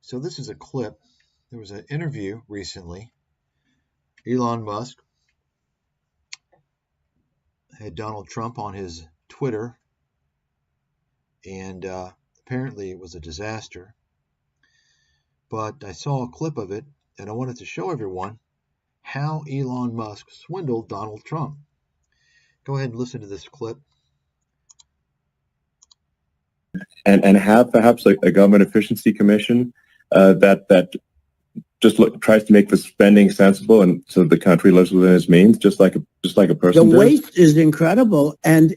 So this is a clip. There was an interview recently. Elon Musk had Donald Trump on his Twitter, and apparently it was a disaster. But I saw a clip of it, and I wanted to show everyone how Elon Musk swindled Donald Trump. Go ahead and listen to this clip. And have perhaps a government efficiency commission that just tries to make the spending sensible, and so the country lives within its means, just like a person. The waste is incredible, and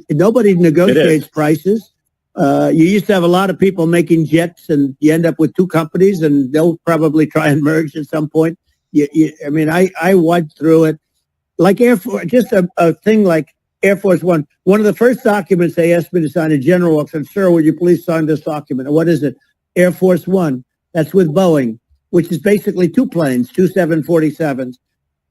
nobody negotiates prices. You used to have a lot of people making jets, and you end up with two companies, and they'll probably try and merge at some point. I went through it like Air Force, just a thing like Air Force One. One of the first documents they asked me to sign, a general said, "Sir, would you please sign this document?" And what is it? Air Force One. That's with Boeing, which is basically two planes, two 747s.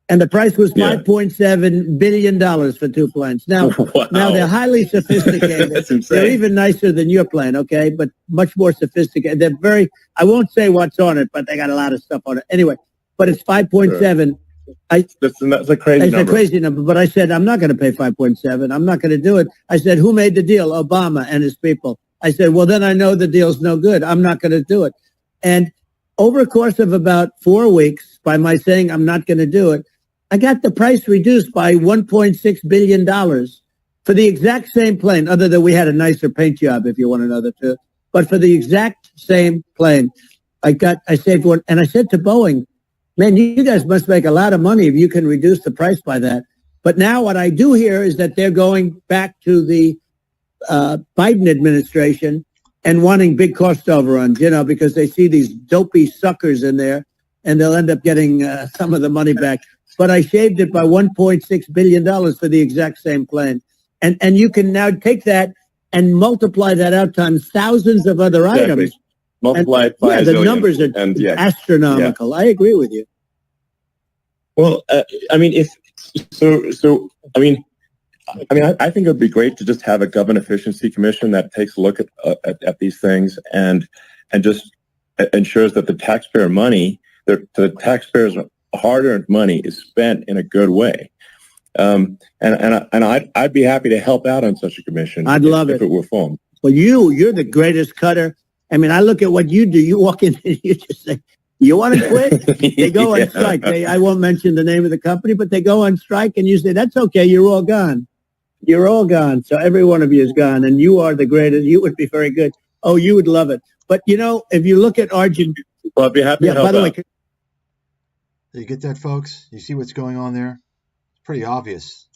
And the price was $5.7 billion for two planes. Now, wow. Now they're highly sophisticated. That's insane. They're even nicer than your plane, okay? But much more sophisticated. They're I won't say what's on it, but they got a lot of stuff on it. Anyway, but it's 5.7. Sure. That's a crazy number. It's a crazy number, but I said, I'm not going to pay 5.7. I'm not going to do it. I said, who made the deal? Obama and his people. I said, well, then I know the deal's no good. I'm not going to do it. And over a course of about 4 weeks, by my saying I'm not going to do it, I got the price reduced by $1.6 billion for the exact same plane, other than we had a nicer paint job, if you want to know the truth. But for the exact same plane, I saved one. And I said to Boeing, man, you guys must make a lot of money if you can reduce the price by that. But now what I do hear is that they're going back to the Biden administration and wanting big cost overruns, because they see these dopey suckers in there, and they'll end up getting some of the money back. But I shaved it by $1.6 billion for the exact same plane. And you can now take that and multiply that out times thousands of other items. Multiply it by the numbers are astronomical. I agree with you. Well, I think it would be great to just have a government efficiency commission that takes a look at these things and just ensures that the taxpayer money, the taxpayers' hard-earned money, is spent in a good way. And I'd be happy to help out on such a commission. I'd love it if it were formed. Well, you're the greatest cutter. I mean, I look at what you do. You walk in and you just say, you want to quit? They go on strike. I won't mention the name of the company, but they go on strike, and you say, that's okay. You're all gone. You're all gone. So every one of you is gone, and you are the greatest. You would be very good. Oh, you would love it. But, if you look at Argentina. Well, I'd be happy to help by the way. Did you get that, folks? You see what's going on there? It's pretty obvious.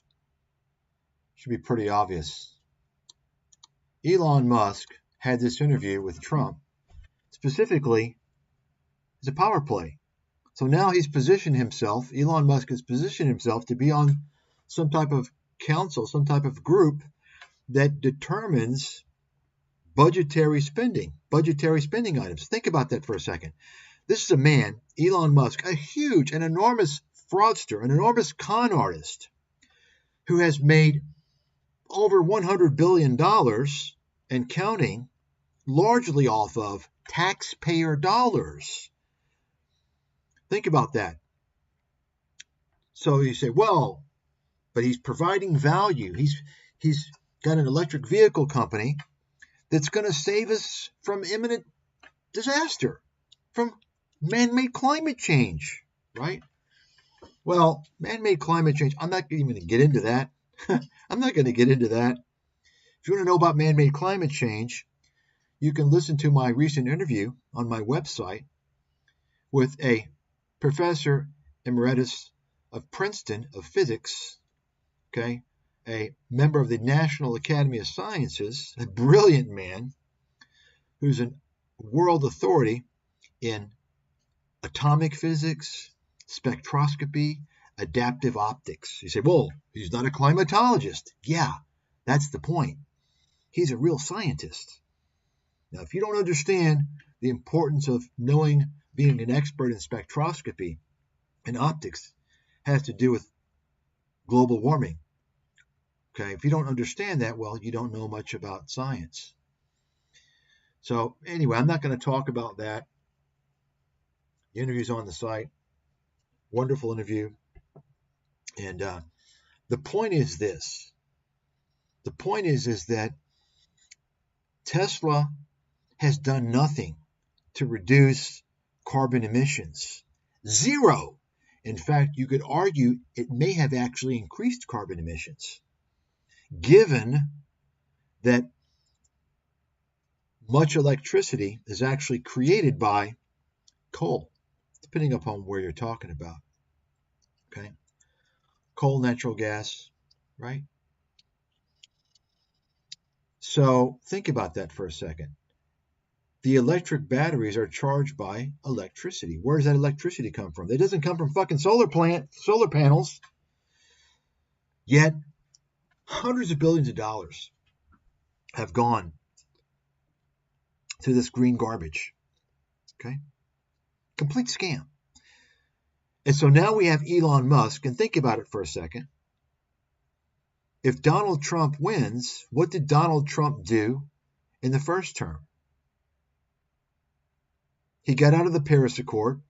Should be pretty obvious. Elon Musk had this interview with Trump. Specifically, it's a power play. So now he's positioned himself, Elon Musk has positioned himself to be on some type of council, some type of group that determines budgetary spending items. Think about that for a second. This is a man, Elon Musk, a huge and enormous fraudster, an enormous con artist, who has made over $100 billion and counting, largely off of taxpayer dollars. Think about that. So you say, well, but he's providing value. He's got an electric vehicle company that's going to save us from imminent disaster, from man-made climate change, right? Well, man-made climate change, I'm not even going to get into that. I'm not going to get into that. If you want to know about man-made climate change, you can listen to my recent interview on my website with a professor emeritus of Princeton of physics, okay, a member of the National Academy of Sciences, a brilliant man who's a world authority in atomic physics, spectroscopy, adaptive optics. You say, well, he's not a climatologist. Yeah, that's the point. He's a real scientist. Now, if you don't understand the importance of being an expert in spectroscopy and optics has to do with global warming. Okay, if you don't understand that, well, you don't know much about science. So anyway, I'm not going to talk about that. The interview's on the site. Wonderful interview. And the point is this. The point is that Tesla has done nothing to reduce carbon emissions. Zero. In fact, you could argue it may have actually increased carbon emissions, given that much electricity is actually created by coal, depending upon where you're talking about. Okay? Coal, natural gas, right? So think about that for a second. The electric batteries are charged by electricity. Where does that electricity come from? It doesn't come from fucking solar panels. Yet, hundreds of billions of dollars have gone to this green garbage. Okay? Complete scam. And so now we have Elon Musk, and think about it for a second. If Donald Trump wins, what did Donald Trump do in the first term? He got out of the Paris Accord.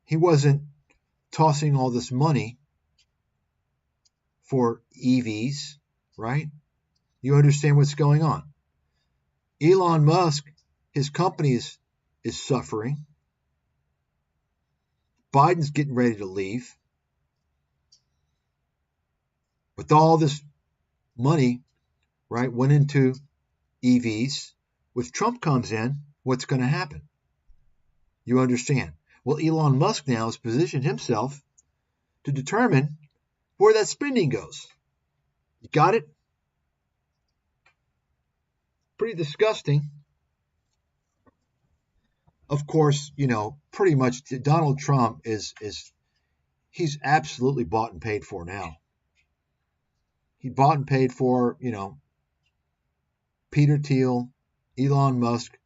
He wasn't tossing all this money for EVs, right? You understand what's going on. Elon Musk, his company is suffering. Biden's getting ready to leave. With all this money, right, went into EVs. If Trump comes in, what's going to happen? You understand? Well, Elon Musk now has positioned himself to determine where that spending goes. You got it? Pretty disgusting. Of course, pretty much Donald Trump he's absolutely bought and paid for now. He bought and paid for, Peter Thiel, Elon Musk,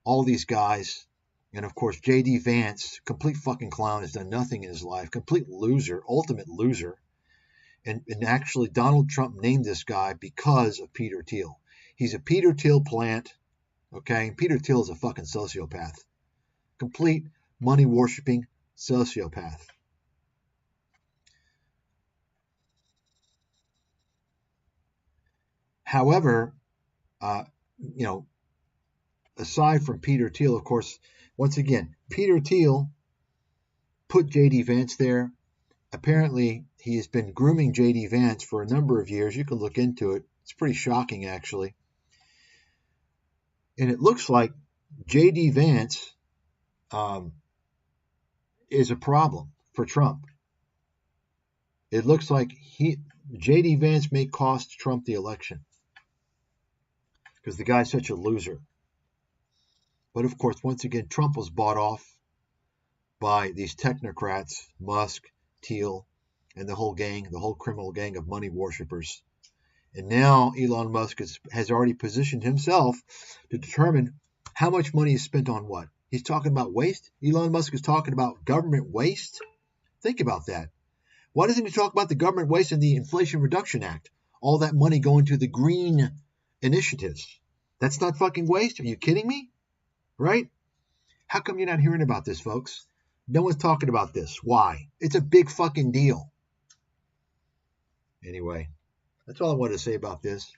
all these guys, and of course J.D. Vance, complete fucking clown, has done nothing in his life, complete loser, ultimate loser. And actually Donald Trump named this guy because of Peter Thiel. He's a Peter Thiel plant, okay? And Peter Thiel is a fucking sociopath. Complete money-worshipping sociopath. However, aside from Peter Thiel, of course, once again, Peter Thiel put J.D. Vance there. Apparently, he has been grooming J.D. Vance for a number of years. You can look into it. It's pretty shocking, actually. And it looks like J.D. Vance is a problem for Trump. It looks like J.D. Vance may cost Trump the election because the guy's such a loser. But of course, once again, Trump was bought off by these technocrats, Musk, Thiel, and the whole gang, the whole criminal gang of money worshippers. And now Elon Musk has already positioned himself to determine how much money is spent on what. He's talking about waste. Elon Musk is talking about government waste. Think about that. Why doesn't he talk about the government waste in the Inflation Reduction Act? All that money going to the green initiatives. That's not fucking waste? Are you kidding me? Right? How come you're not hearing about this, folks? No one's talking about this. Why? It's a big fucking deal. Anyway, that's all I wanted to say about this.